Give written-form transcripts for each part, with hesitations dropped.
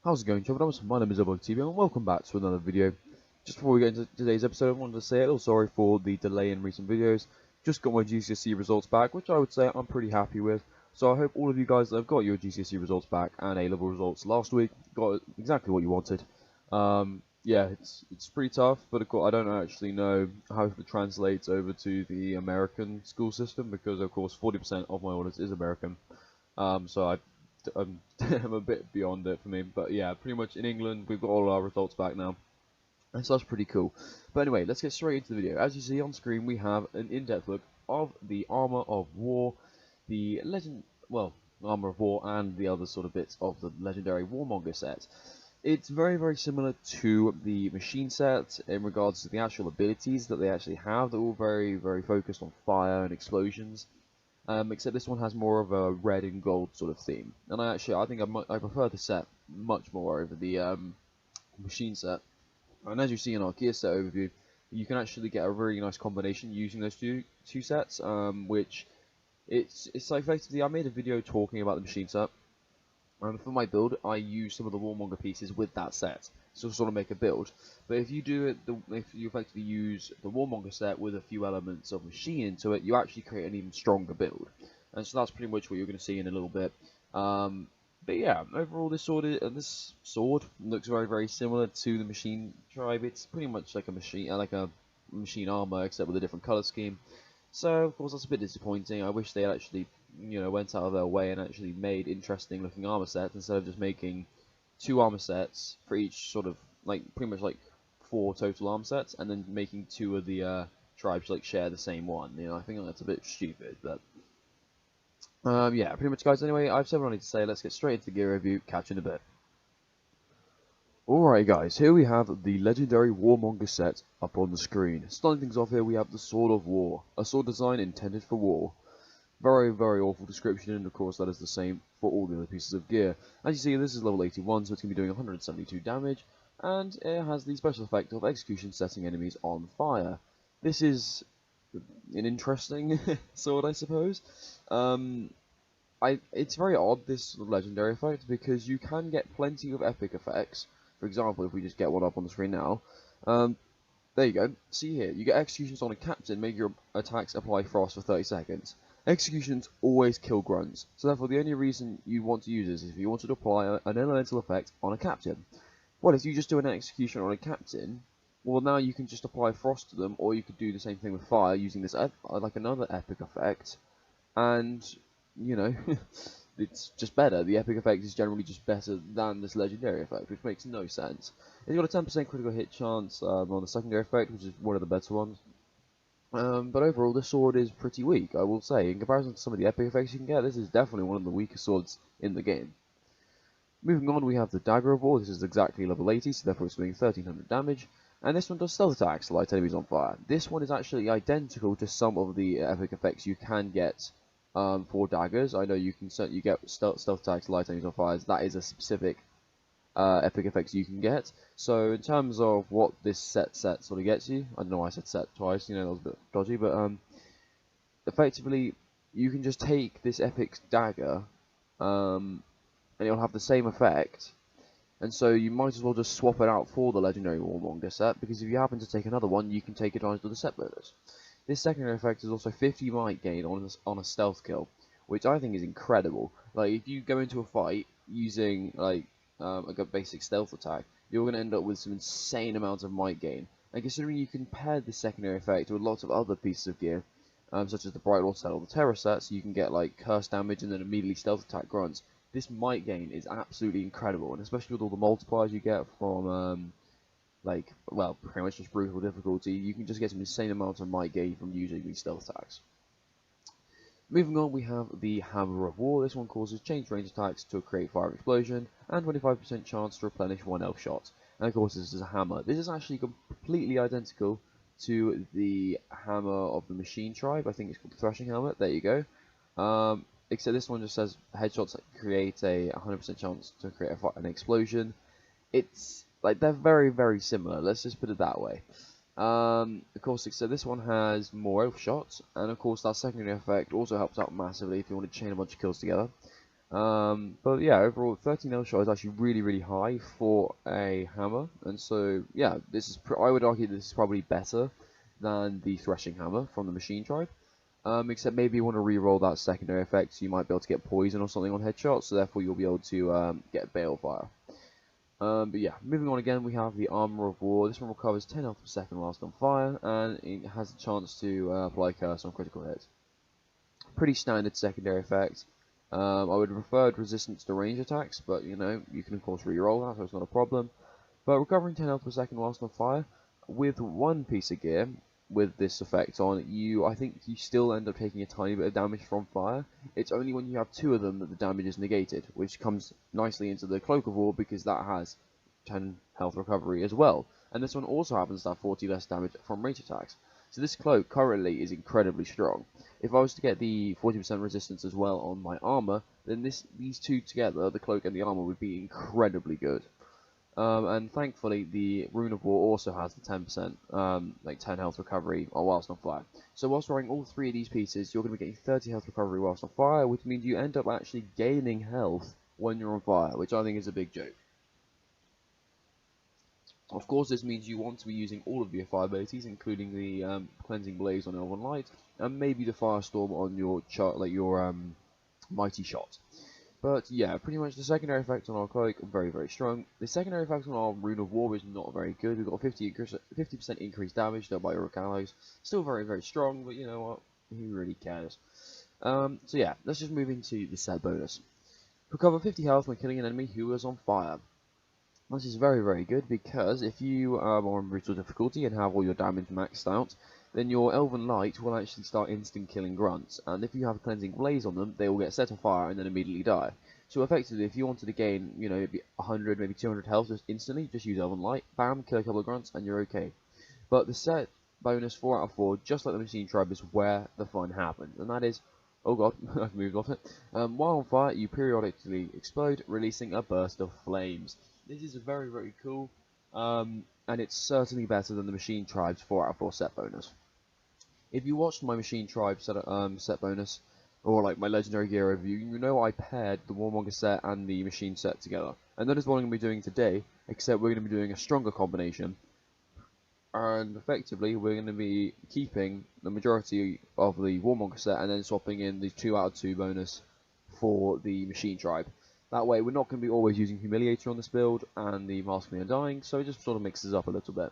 How's it going, Chumpy? My name is TV and welcome back to another video. Just before we get into today's episode, I wanted to say a little sorry for the delay in recent videos. Just got my GCSE results back, which I would say I'm pretty happy with. So I hope all of you guys that have got your GCSE results back and A-level results last week got exactly what you wanted. Yeah, it's pretty tough, but of course I don't actually know how it translates over to the American school system because of course 40% of my audience is American. So I'm a bit beyond it for me, but yeah, pretty much in England we've got all our results back now, and so that's pretty cool. But anyway, let's get straight into the video. As you see on screen, we have an in-depth look of the Armor of War, the Armor of War, and the other sort of bits of the legendary Warmonger set. It's very similar to the machine set in regards to the actual abilities that they actually have. They're all very focused on fire and explosions. Except this one has more of a red and gold sort of theme, and I think I prefer the set much more over the machine set. And as you see in our gear set overview, you can actually get a really nice combination using those two sets. Which it's like effectively I made a video talking about the machine set. For my build, I use some of the Warmonger pieces with that set, so sort of make a build. But if you do it, if you effectively use the Warmonger set with a few elements of machine into it, you actually create an even stronger build. And so that's pretty much what you're going to see in a little bit. But yeah, overall this sword looks very similar to the machine tribe. It's pretty much like a machine armor, except with a different color scheme. So of course that's a bit disappointing. I wish they had actually, went out of their way and actually made interesting looking armor sets instead of just making 2 armor sets for each sort of pretty much 4 total armor sets, and then making 2 of the tribes share the same one. I think that's a bit stupid, but yeah, pretty much guys. Anyway, I've said what I need to say. Let's get straight into the gear review. Catch you in a bit. Alright guys, here we have the legendary Warmonger set up on the screen. Starting things off here, we have the Sword of War, a sword design intended for war. Very awful description, and of course that is the same for all the other pieces of gear. As you see, this is level 81, so it's going to be doing 172 damage, and it has the special effect of execution setting enemies on fire. This is an interesting sword, I suppose. It's very odd, this legendary effect, because you can get plenty of epic effects. For example, if we just get one up on the screen now, there you go. See here, you get executions on a captain, make your attacks apply frost for 30 seconds. Executions always kill grunts, so therefore the only reason you want to use this is if you wanted to apply an elemental effect on a captain. Well, if you just do an execution on a captain, well now you can just apply frost to them, or you could do the same thing with fire using this another epic effect, and it's just better. The epic effect is generally just better than this legendary effect, which makes no sense. It's got a 10% critical hit chance on the secondary effect, which is one of the better ones. But overall, this sword is pretty weak, I will say. In comparison to some of the epic effects you can get, this is definitely one of the weakest swords in the game. Moving on, we have the Dagger of War. This is exactly level 80, so therefore it's doing 1300 damage. And this one does stealth attacks to light enemies on fire. This one is actually identical to some of the epic effects you can get for daggers. I know you get stealth attacks to light enemies on fire. That is a specific epic effects you can get. So in terms of what this set sort of gets you, I don't know why I said set twice, that was a bit dodgy, but effectively you can just take this epic dagger and it'll have the same effect, and so you might as well just swap it out for the legendary Warmonger set, because if you happen to take another one, you can take advantage of the set bonus. This secondary effect is also 50 might gain on a stealth kill, which I think is incredible. If you go into a fight using a basic stealth attack, you're going to end up with some insane amounts of might gain. And considering you can pair this secondary effect with lots of other pieces of gear, such as the Bright Lord set or the Terror set, so you can get curse damage and then immediately stealth attack grunts, this might gain is absolutely incredible, and especially with all the multipliers you get from pretty much just brutal difficulty, you can just get some insane amounts of might gain from using these stealth attacks. Moving on, we have the Hammer of War. This one causes change range attacks to create fire explosion, and 25% chance to replenish 1 elf shot. And of course, this is a hammer. This is actually completely identical to the hammer of the machine tribe. I think it's called the threshing hammer. There you go. Except this one just says headshots that create a 100% chance to create an explosion. It's they're very similar. Let's just put it that way. Of course, so this one has more elf shots, and of course that secondary effect also helps out massively if you want to chain a bunch of kills together. But yeah, overall 13 L shot is actually really high for a hammer, and so yeah, this is I would argue this is probably better than the threshing hammer from the machine tribe. Except maybe you want to re-roll that secondary effect, so you might be able to get poison or something on headshots, so therefore you'll be able to get balefire. But yeah, moving on again, we have the Armor of War. This one recovers 10 health per second whilst on fire, and it has a chance to apply curse on critical hits. Pretty standard secondary effect. I would have preferred resistance to range attacks, but you know, you can of course re-roll that, so it's not a problem. But recovering 10 health per second whilst on fire, with one piece of gear, with this effect on, I think you still end up taking a tiny bit of damage from fire. It's only when you have two of them that the damage is negated, which comes nicely into the Cloak of War because that has 10 health recovery as well. And this one also happens to have 40 less damage from range attacks. So this cloak currently is incredibly strong. If I was to get the 40% resistance as well on my armor, then these two together, the cloak and the armor, would be incredibly good. And thankfully, the Rune of War also has the 10%, like 10 health recovery whilst on fire. So whilst wearing all three of these pieces, you're going to be getting 30 health recovery whilst on fire, which means you end up actually gaining health when you're on fire, which I think is a big joke. Of course, this means you want to be using all of your fire abilities, including the Cleansing Blaze on Elven Light, and maybe the Firestorm on your Mighty Shot. But yeah, pretty much the secondary effects on our cloak are very strong. The secondary effects on our Rune of War is not very good. We've got 50% increased damage done by Heroic Alloys. Still very strong, but you know what? Who really cares? So yeah, let's just move into the set bonus. Recover 50 health when killing an enemy who is on fire. This is very good because if you are on brutal difficulty and have all your damage maxed out, then your Elven Light will actually start instant killing grunts, and if you have a Cleansing Blaze on them, they will get set on fire and then immediately die. So effectively, if you wanted to gain, you know, maybe 100, maybe 200 health just instantly, just use Elven Light, bam, kill a couple of grunts, and you're okay. But the set bonus 4 out of 4, just like the Machine Tribe, is where the fun happens, and that is, oh god, I've moved off it. While on fire, you periodically explode, releasing a burst of flames. This is very cool, and it's certainly better than the Machine Tribe's 4 out of 4 set bonus. If you watched my Machine Tribe set bonus, or like my Legendary Gear review, you know I paired the Warmonger set and the Machine set together. And that is what I'm going to be doing today, except we're going to be doing a stronger combination. And effectively, we're going to be keeping the majority of the Warmonger set and then swapping in the 2 out of 2 bonus for the Machine Tribe. That way, we're not going to be always using Humiliator on this build and the Mask of the Undying, so it just sort of mixes up a little bit.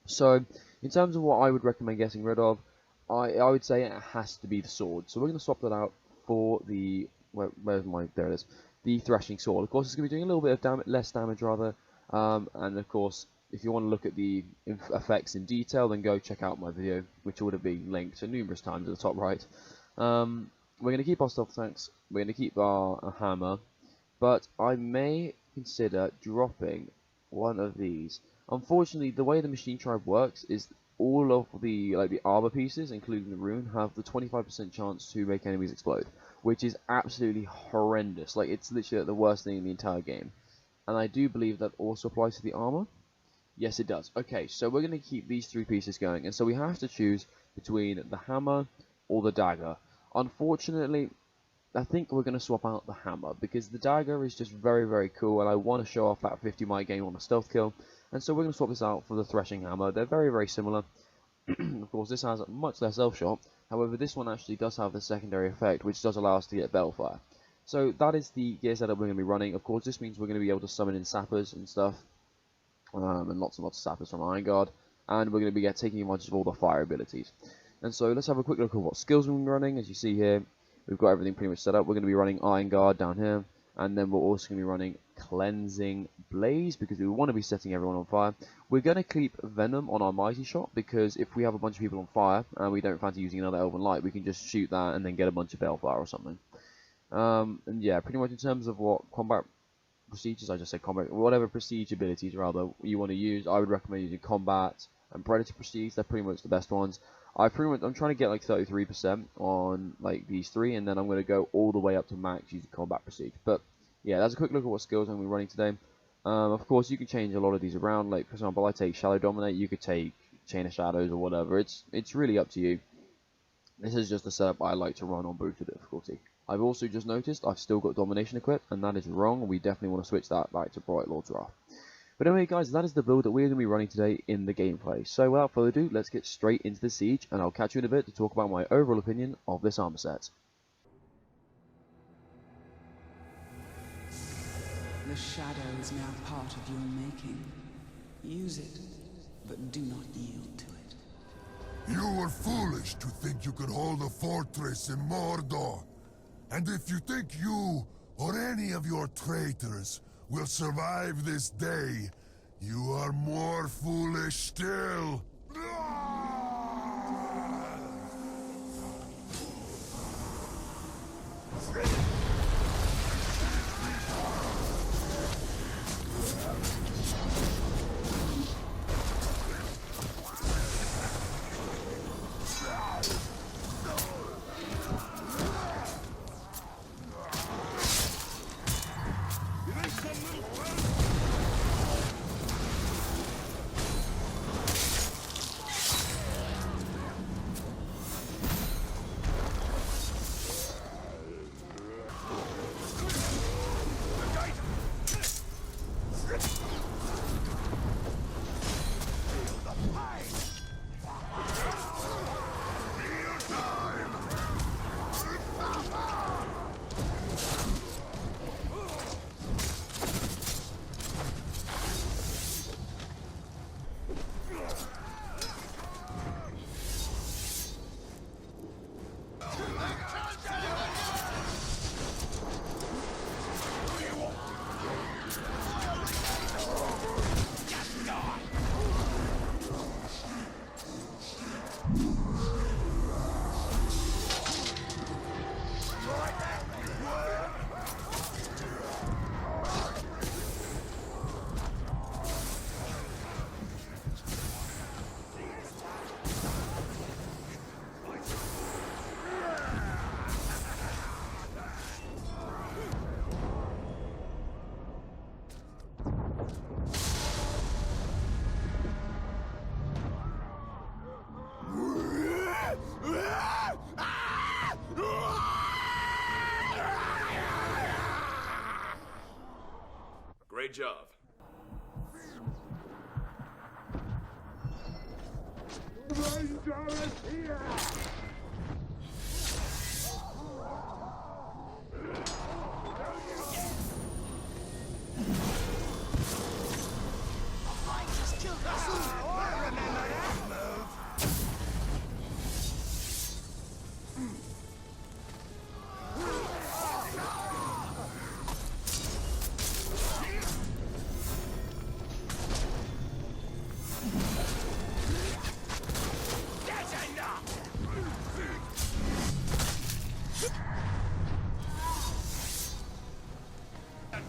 So, in terms of what I would recommend getting rid of, I would say it has to be the sword. So we're going to swap that out for the, there it is, the Threshing Sword. Of course, it's going to be doing a little bit of less damage rather, and of course, if you want to look at the effects in detail, then go check out my video, which would have been linked to numerous times at the top right. We're going to keep our stealth attacks, we're going to keep our hammer, but I may consider dropping one of these. Unfortunately, the way the Machine Tribe works is all of the armor pieces, including the rune, have the 25% chance to make enemies explode, which is absolutely horrendous. Like, it's literally the worst thing in the entire game. And I do believe that also applies to the armor. Yes, it does. Okay, so we're going to keep these 3 pieces going, and so we have to choose between the hammer or the dagger. Unfortunately, I think we're going to swap out the hammer, because the dagger is just very cool, and I want to show off that 50 might gain on a stealth kill, and so we're going to swap this out for the threshing hammer. They're very similar. Of course, this has much less elf shot, however this one actually does have the secondary effect, which does allow us to get balefire. So that is the gear setup we're going to be running. Of course, this means we're going to be able to summon in sappers and stuff, and lots of sappers from Iron Guard, and we're going to be taking advantage of all the fire abilities. And so let's have a quick look at what skills we're running. As you see here, we've got everything pretty much set up. We're going to be running Iron Guard down here, and then we're also going to be running Cleansing Blaze, because we want to be setting everyone on fire. We're going to keep Venom on our Mighty Shot, because if we have a bunch of people on fire, and we don't fancy using another Elven Light, we can just shoot that and then get a bunch of Balefire or something. And yeah, pretty much in terms of what combat procedures, I just said combat, whatever prestige abilities rather you want to use, I would recommend using Combat and Predator Prestige. They're pretty much the best ones. I'm trying to get like 33% on like these 3, and then I'm going to go all the way up to max using Combat Prestige. But yeah, that's a quick look at what skills I'm going to be running today. Of course, you can change a lot of these around. Like for example, I take Shadow Dominate. You could take Chain of Shadows or whatever. It's really up to you. This is just a setup I like to run on brutal difficulty. I've also just noticed I've still got Domination equipped, and that is wrong. We definitely want to switch that back to Bright Lord's Wrath. But anyway guys, that is the build that we're going to be running today in the gameplay. So without further ado, let's get straight into the siege, and I'll catch you in a bit to talk about my overall opinion of this armor set. The shadow is now part of your making. Use it, but do not yield to it. You were foolish to think you could hold a fortress in Mordor. And if you think you, or any of your traitors, will survive this day, you are more foolish still. Great job.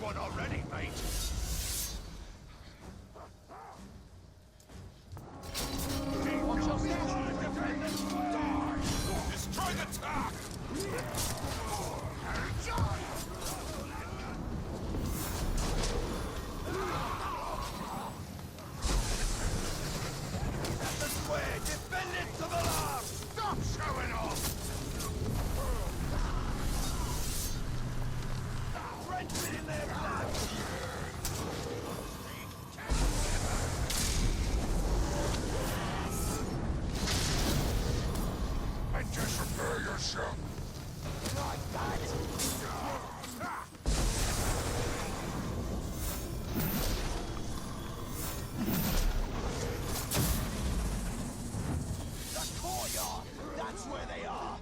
One already, mate. Destroy the top! That's the square! Defend it to the last! Stop showing off! In their blood! And just prepare yourself. Like that! The courtyard! That's where they are!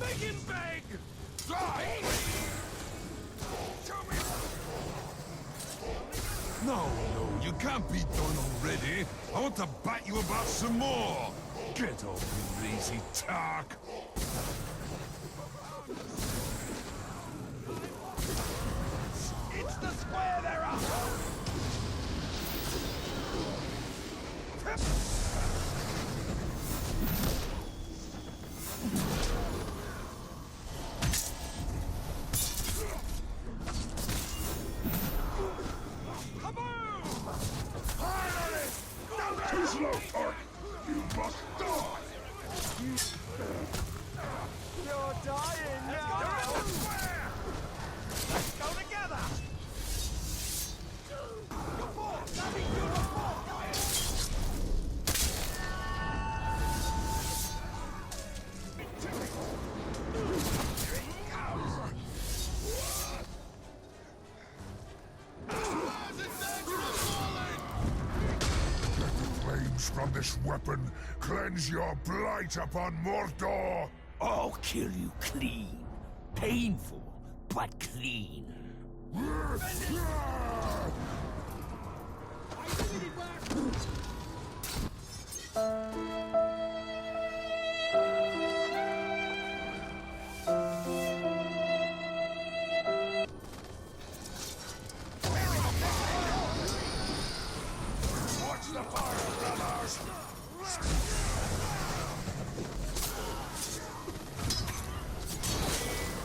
Make him beg! Die! No, you can't be done already. I want to bat you about some more. Get off, you lazy tark. It's the square they're after! this weapon cleanse your blight upon Mordor? I'll kill you clean. Painful, but clean. Watch the fire, brothers!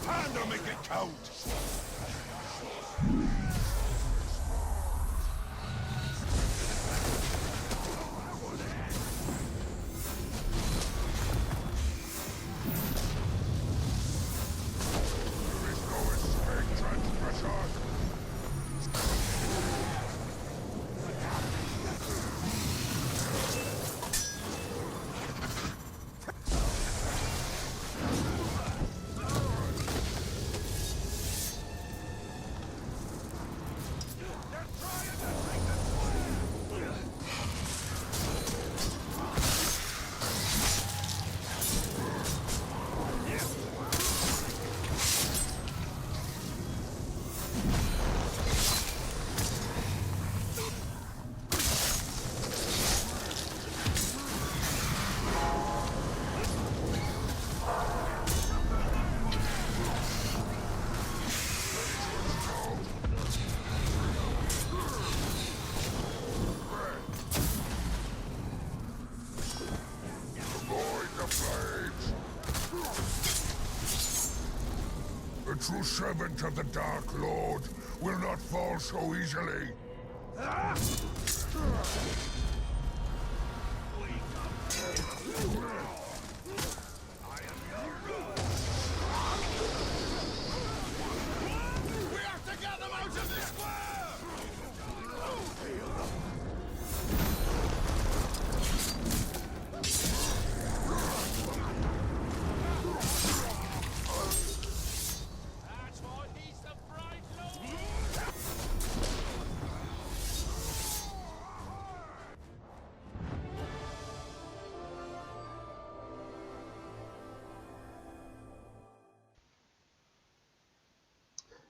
Time to make it count! There is no escape, transgressor! The true servant of the Dark Lord will not fall so easily. We have to get them out of this world!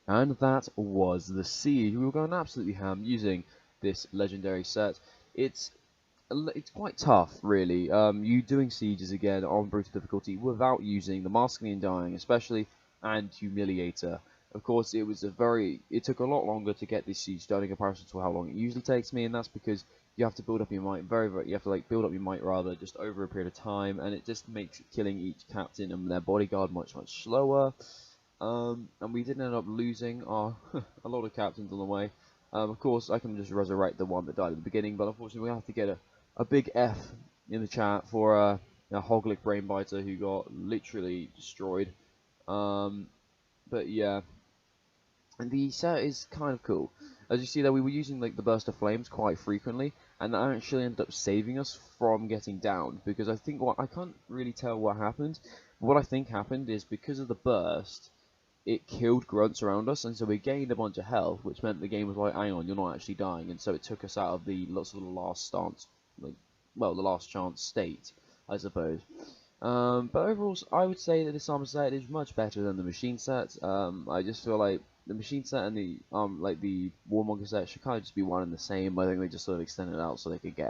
And that was the Siege. We were going absolutely ham using this legendary set. It's quite tough, really. You doing sieges again on brutal difficulty without using the Masking and Dying, especially, and Humiliator. Of course, it took a lot longer to get this siege done in comparison to how long it usually takes me, and that's because you have to build up your might you have to build up your might rather just over a period of time, and it just makes killing each captain and their bodyguard much slower. And we did end up losing a lot of captains on the way. Of course, I can just resurrect the one that died at the beginning, but unfortunately we have to get a big F in the chat for a Hoglick Brainbiter who got literally destroyed. But yeah, and the set is kind of cool. As you see there, we were using like the Burst of Flames quite frequently, and that actually ended up saving us from getting down, because I think I can't really tell what happened. What I think happened is because of the burst, it killed grunts around us, and so we gained a bunch of health, which meant the game was like, hang on, you're not actually dying, and so it took us out of the sort of last stance, the last chance state, I suppose. But overall, I would say that this armor set is much better than the machine set. I just feel like the machine set and the the Warmonger set should kind of just be one and the same. I think they just sort of extended it out so they could get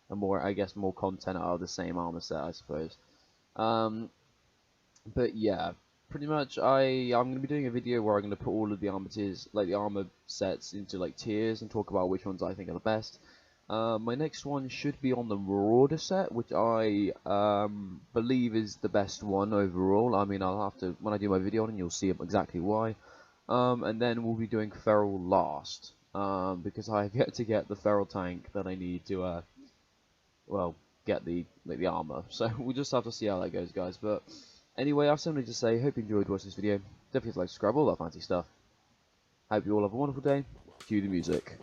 a more, I guess, more content out of the same armor set, I suppose. But yeah, pretty much I'm going to be doing a video where I'm going to put all of the armor sets into like tiers and talk about which ones I think are the best. My next one should be on the Marauder set, which I believe is the best one overall. I mean, I'll have to, when I do my video on it, you'll see exactly why. And then we'll be doing Feral last, because I have yet to get the Feral tank that I need to, get the armor. So we'll just have to see how that goes, guys. But anyway, I've something to say. Hope you enjoyed watching this video. Don't forget to like, subscribe, all that fancy stuff. Hope you all have a wonderful day. Cue the music.